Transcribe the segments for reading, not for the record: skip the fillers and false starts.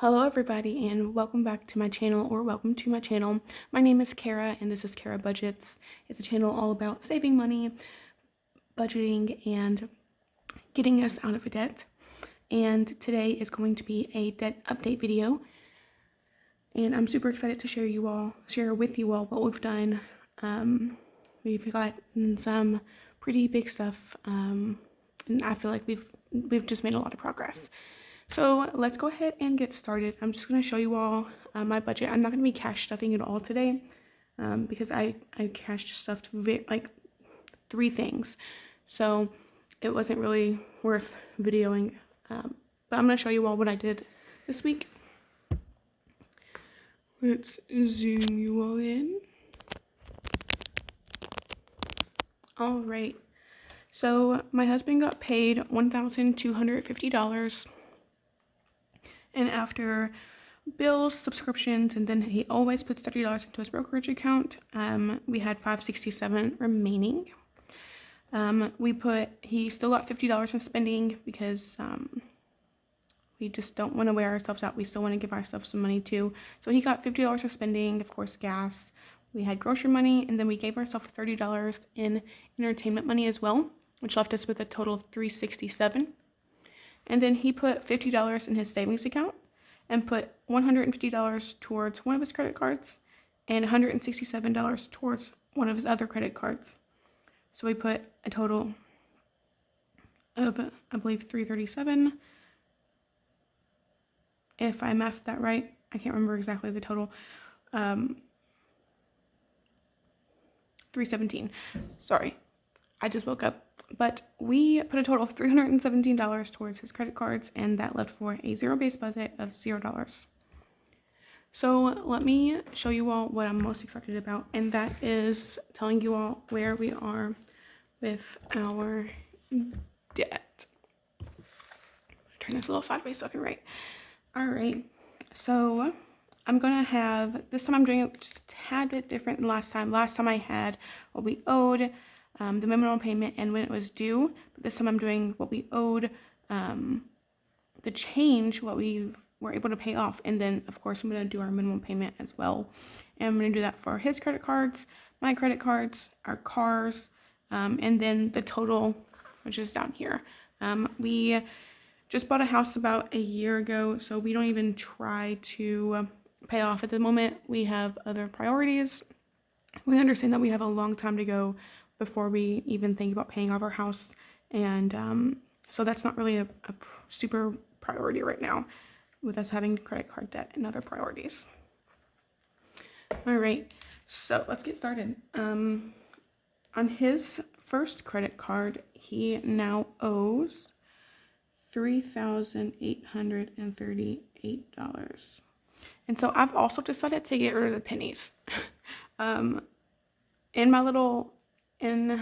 Hello everybody and welcome back to my channel, or welcome to my channel. My name is Kara and this is Kara Budgets. It's a channel all about saving money, budgeting, and getting us out of debt. And today is going to be a debt update video. And I'm super excited to share with you all what we've done. We've gotten some pretty big stuff, and I feel like we've just made a lot of progress. So let's go ahead and get started. I'm just going to show you all my budget. I'm not going to be cash stuffing it all today because I cash stuffed like 3 things. So it wasn't really worth videoing. But I'm going to show you all what I did this week. Let's zoom you all in. All right. So my husband got paid $1,250. And after bills, subscriptions, and then he always puts $30 into his brokerage account, we had $567 remaining. He still got $50 in spending because we just don't want to wear ourselves out. We still want to give ourselves some money too. So he got $50 in spending, of course, gas. We had grocery money, and then we gave ourselves $30 in entertainment money as well, which left us with a total of $367. And then he put $50 in his savings account and put $150 towards one of his credit cards and $167 towards one of his other credit cards. So we put a total of, I believe, $337. If I matched that right, I can't remember exactly the total. $317. Sorry, I just woke up. But we put a total of $317 towards his credit cards, and that left for a zero-based budget of $0. So let me show you all what I'm most excited about, and that is telling you all where we are with our debt. Turn this a little sideways so I can write. All right, so I'm gonna have, this time I'm doing it just a tad bit different than last time. Last time I had what we owed, the minimum payment, and when it was due. But this time I'm doing what we owed, the change, what we were able to pay off, and then of course I'm going to do our minimum payment as well. And I'm going to do that for his credit cards, my credit cards, our cars, and then the total, which is down here. We just bought a house about a year ago, so we don't even try to pay off at the moment. We have other priorities. We understand that we have a long time to go before we even think about paying off our house, and so that's not really a super priority right now with us having credit card debt and other priorities. All right, so let's get started. On his first credit card, he now owes $3,838. And so I've also decided to get rid of the pennies. In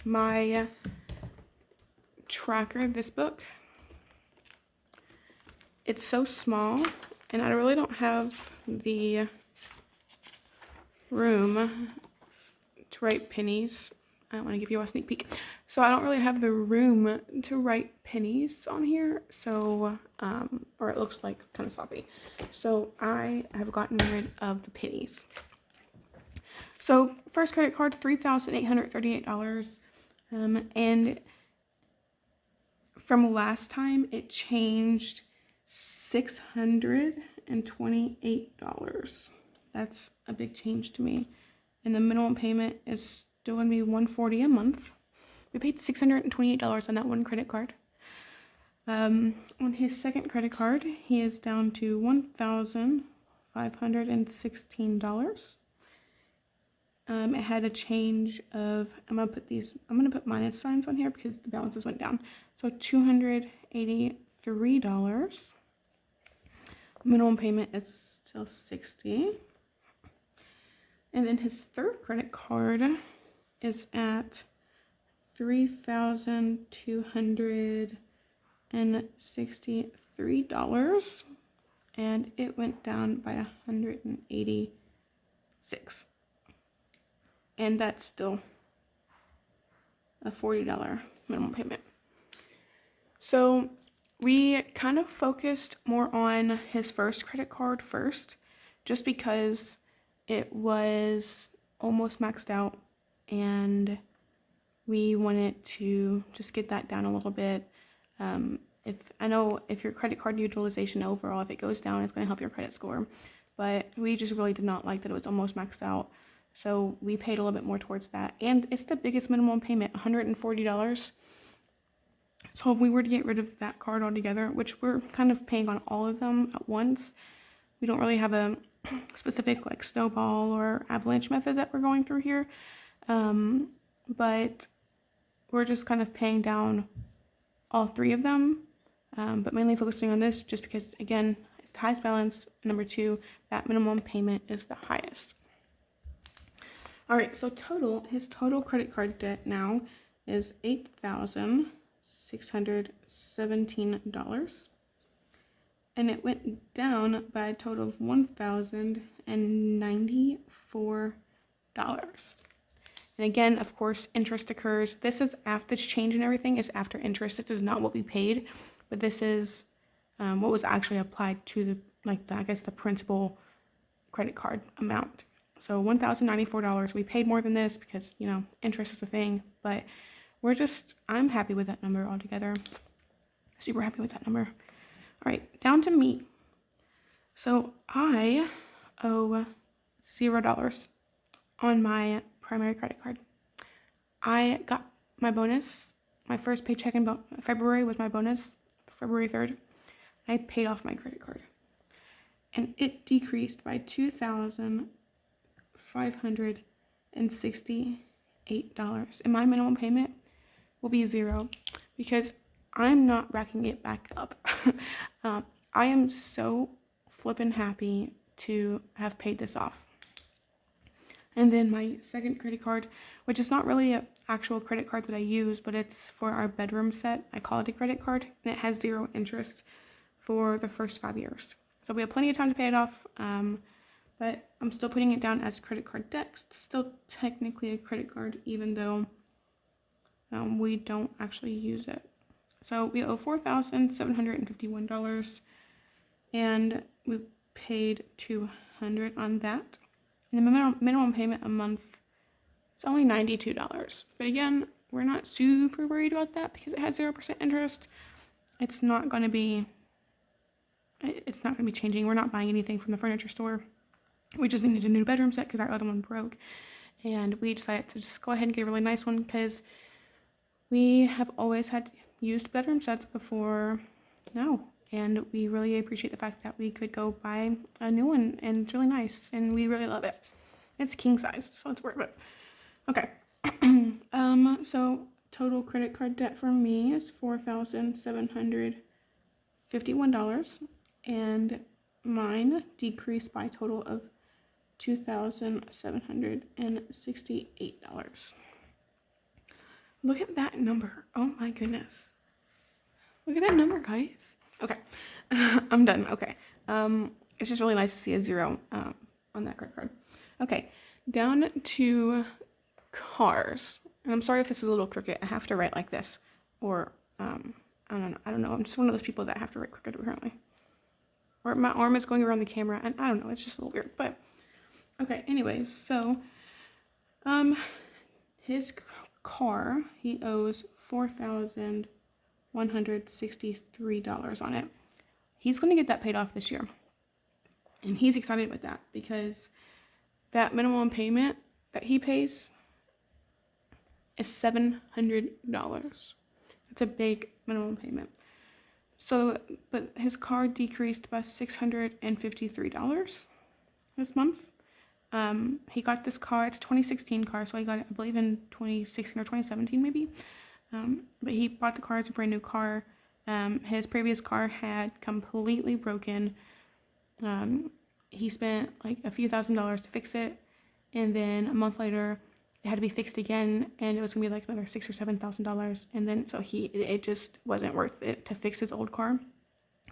my tracker, this book, it's so small, and I really don't have the room to write pennies. I don't want to give you a sneak peek. So I don't really have the room to write pennies on here, so, or it looks like kind of sloppy. So I have gotten rid of the pennies. So first credit card, $3,838, and from last time it changed $628. That's a big change to me. And the minimum payment is still going to be $140 a month. We paid $628 on that one credit card. On his second credit card, he is down to $1,516. It had a change of, I'm gonna put minus signs on here because the balances went down. So $283. Minimum payment is still $60. And then his third credit card is at $3,263, and it went down by $186. And that's still a $40 minimum payment. So We kind of focused more on his first credit card first, just because it was almost maxed out and we wanted to just get that down a little bit. If I know if your credit card utilization overall, if it goes down, it's going to help your credit score. But we just really did not like that it was almost maxed out. So we paid a little bit more towards that. And it's the biggest minimum payment, $140. So if we were to get rid of that card altogether, which we're kind of paying on all of them at once, we don't really have a specific like snowball or avalanche method that we're going through here. But we're just kind of paying down all three of them, but mainly focusing on this just because, again, it's the highest balance. Number two, that minimum payment is the highest. All right, so his total credit card debt now is $8,617. And it went down by a total of $1,094. And again, of course, interest occurs. This is after this change and everything is after interest. This is not what we paid, but this is what was actually applied to the principal credit card amount. So $1,094. We paid more than this because, interest is a thing, but I'm happy with that number altogether. Super happy with that number. All right, down to me. So I owe $0 on my primary credit card. I got my bonus. My first paycheck in February was my bonus, February 3rd. I paid off my credit card. And it decreased by $2,568. And my minimum payment will be $0 because I'm not racking it back up. I am so flippin' happy to have paid this off. And then my second credit card, which is not really an actual credit card that I use, but it's for our bedroom set. I call it a credit card, and it has 0 interest for the first 5 years. So we have plenty of time to pay it off, but I'm still putting it down as credit card debt. It's still technically a credit card, even though we don't actually use it. So we owe $4,751, and we paid $200 on that. And the minimum payment a month is only $92. But again, we're not super worried about that because it has 0% interest. It's not going to be changing. We're not buying anything from the furniture store. We just needed a new bedroom set because our other one broke. And we decided to just go ahead and get a really nice one because we have always had used bedroom sets before now. And we really appreciate the fact that we could go buy a new one, and it's really nice, and we really love it. It's king sized, so it's worth it. Okay. So total credit card debt for me is $4,751, and mine decreased by a total of $2,768. Look at that number. Oh my goodness. Look at that number, guys. Okay, I'm done. Okay, it's just really nice to see a 0 on that credit card. Okay, down to cars. And I'm sorry if this is a little crooked. I have to write like this, or I don't know. I'm just one of those people that have to write crooked apparently. Or my arm is going around the camera, and I don't know. It's just a little weird. But okay. Anyways, so his car, he owes $4,163 on it. He's going to get that paid off this year. And he's excited with that because that minimum payment that he pays is $700. It's a big minimum payment. So, but his car decreased by $653 this month. He got this car. It's a 2016 car, so he got it, I believe, in 2016 or 2017 maybe. But he bought the car as a brand new car. His previous car had completely broken. He spent like a few $1,000s to fix it, and then a month later it had to be fixed again, and it was gonna be like another $6,000 or $7,000. And then so it just wasn't worth it to fix his old car.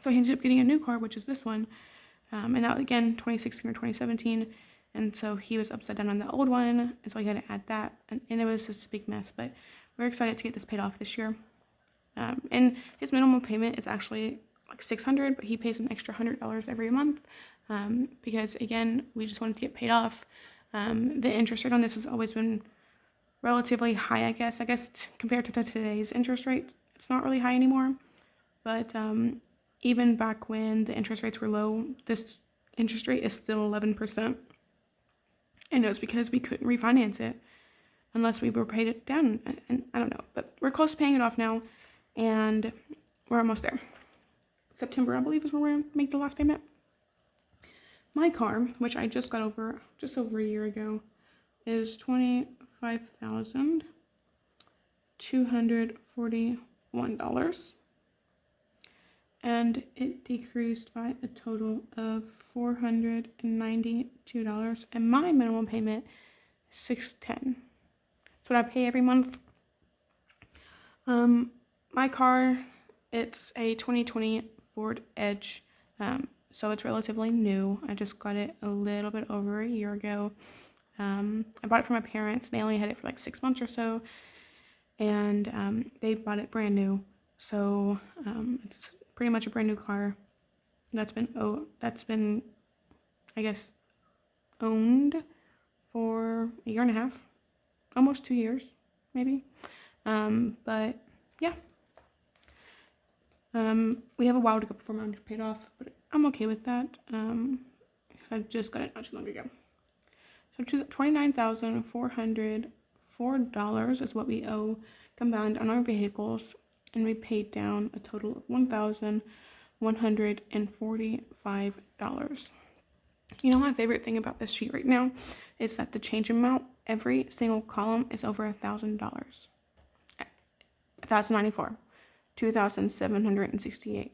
So he ended up getting a new car, which is this one, and that was again 2016 or 2017. And so he was upside down on the old one, and so he had to add that, and it was just a big mess. But we're excited to get this paid off this year. And his minimum payment is actually like $600, but he pays an extra $100 every month because, again, we just wanted to get paid off. The interest rate on this has always been relatively high, I guess. Compared to today's interest rate, it's not really high anymore. But even back when the interest rates were low, this interest rate is still 11%. And it was because we couldn't refinance it unless we were paid it down. And I don't know, but we're close to paying it off now, and we're almost there. September, I believe, is when we're going to make the last payment. My car, which I just got over just over a year ago, is $25,241. And it decreased by a total of $492. And my minimum payment is $610. That's what I pay every month. My car, it's a 2020 Ford Edge. So it's relatively new. I just got it a little bit over a year ago. I bought it for my parents. They only had it for like 6 months or so. And they bought it brand new. So it's pretty much a brand new car that's been I guess owned for a year and a half, almost 2 years maybe. But yeah, we have a while to go before mine paid off, but I'm okay with that. I just got it not too long ago. So $29,404 is what we owe combined on our vehicles. And we paid down a total of $1,145. You know, my favorite thing about this sheet right now is that the change amount, every single column is over $1,000. 1,094, 2,768,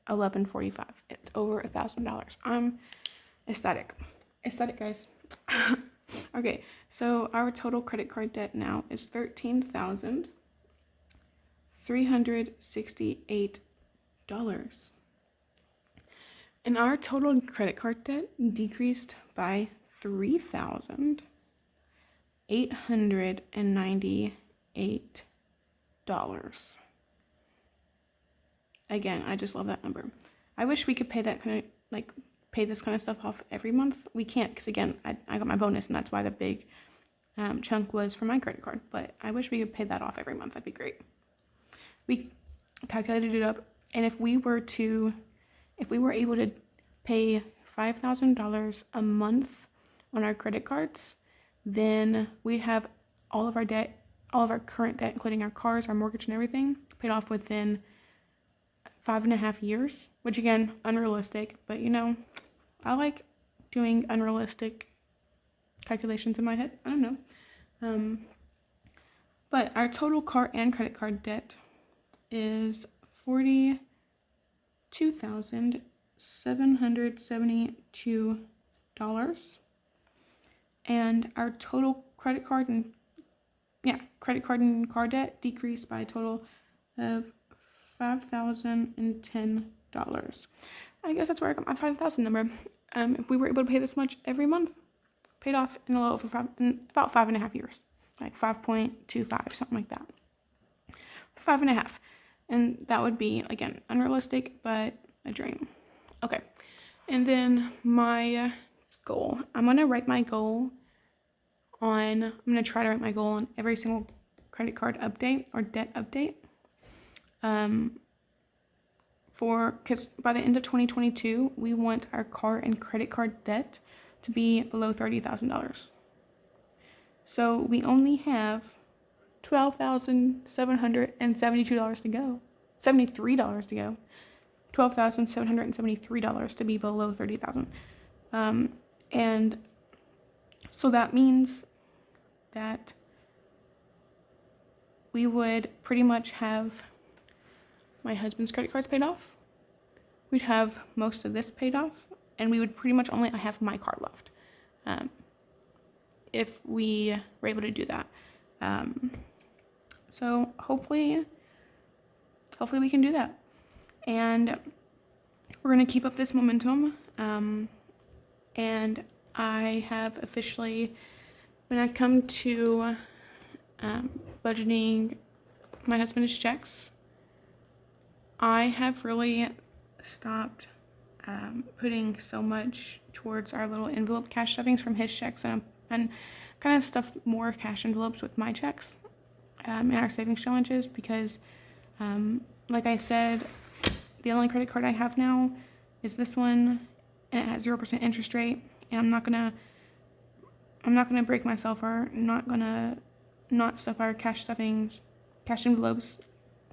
1,145. It's over $1,000. I'm ecstatic, guys. Okay, so our total credit card debt now is $13,368. And our total credit card debt decreased by $3,898. Again, I just love that number. I wish we could pay that pay this kind of stuff off every month. We can't, because again, I got my bonus, and that's why the big chunk was for my credit card. But I wish we could pay that off every month. That'd be great. We calculated it up, and if we were able to pay $5,000 a month on our credit cards, then we'd have all of our current debt, including our cars, our mortgage, and everything, paid off within 5.5 years, which again, unrealistic, but you know, I like doing unrealistic calculations in my head. I don't know. But our total car and credit card debt is $42,772. And our total credit card and car debt decreased by a total of $5,010. I guess that's where I got my 5,000 number. If we were able to pay this much every month, paid off in about 5.5 years, like 5.25, something like that. 5.5, and that would be, again, unrealistic, but a dream. Okay, and then my goal. I'm gonna try to write my goal on every single credit card update or debt update. Because by the end of 2022, we want our car and credit card debt to be below $30,000. So we only have $12,772 to go. $73 to go. $12,773 to be below $30,000. And so that means that we would pretty much have my husband's credit cards paid off. We'd have most of this paid off, and we would pretty much only have my car left. If we were able to do that. So hopefully we can do that. And we're going to keep up this momentum. And I have officially, when I come to budgeting my husband's checks, I have really stopped putting so much towards our little envelope cash stuffings from his checks, and kind of stuffed more cash envelopes with my checks in our savings challenges because, like I said, the only credit card I have now is this one, and it has 0% interest rate, and I'm not gonna break myself or not gonna not stuff our cash envelopes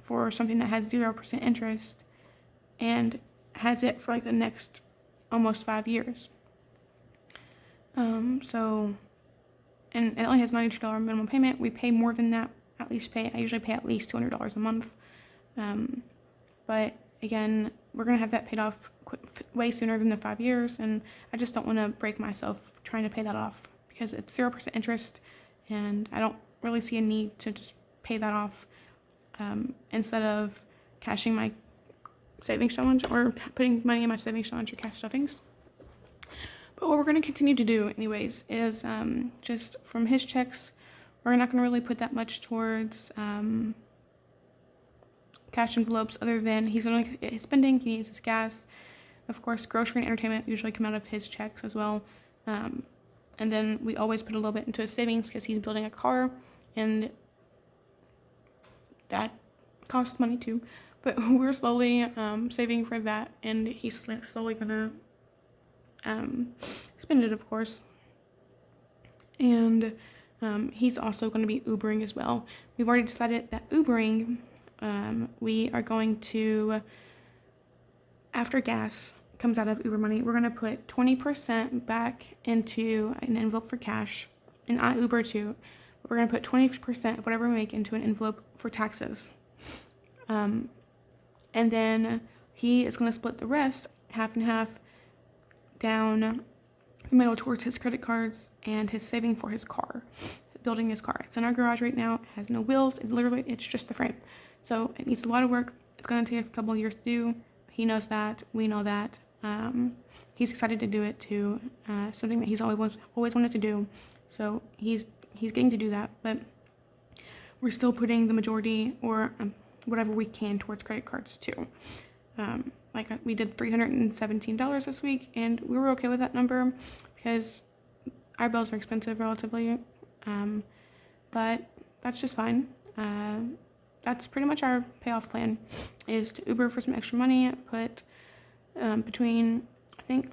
for something that has 0% interest and has it for like the next almost 5 years. So, and it only has $92 minimum payment. We pay more than that. I usually pay at least $200 a month. But again, we're gonna have that paid off way sooner than the 5 years, and I just don't want to break myself trying to pay that off because it's 0% interest, and I don't really see a need to just pay that off instead of cashing my savings challenge or putting money in my savings challenge or cash stuffings. But what we're going to continue to do anyways is just from his checks, we're not going to really put that much towards cash envelopes other than he's going to get his spending, he needs his gas. Of course, grocery and entertainment usually come out of his checks as well. And then we always put a little bit into his savings because he's building a car, and that costs money too. But we're slowly saving for that, and he's slowly gonna spend it, of course. And he's also going to be Ubering as well. We've already decided that Ubering, we are going to, after gas comes out of Uber money, we're going to put 20% back into an envelope for cash, and I Uber too. But we're going to put 20% of whatever we make into an envelope for taxes. And then he is going to split the rest, half and half, down the middle towards his credit cards and his saving for his car, building his car. It's in our garage right now. It has no wheels. It's just the frame. So it needs a lot of work. It's going to take a couple of years to do. He knows that. We know that. He's excited to do it too. Something that he's always wanted to do. So he's getting to do that. But we're still putting the majority or whatever we can towards credit cards too. Like we did $317 this week, and we were okay with that number because our bills are expensive relatively. But that's just fine. That's pretty much our payoff plan, is to Uber for some extra money, put between, I think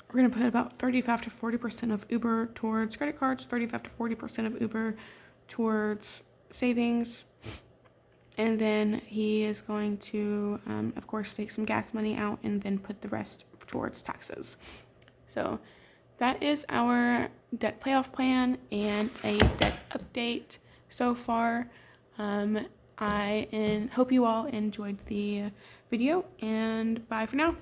we're going to put about 35 to 40% of Uber towards credit cards, 35 to 40% of Uber towards savings. And then he is going to, of course, take some gas money out and then put the rest towards taxes. So that is our debt payoff plan and a debt update so far. I hope you all enjoyed the video, and bye for now.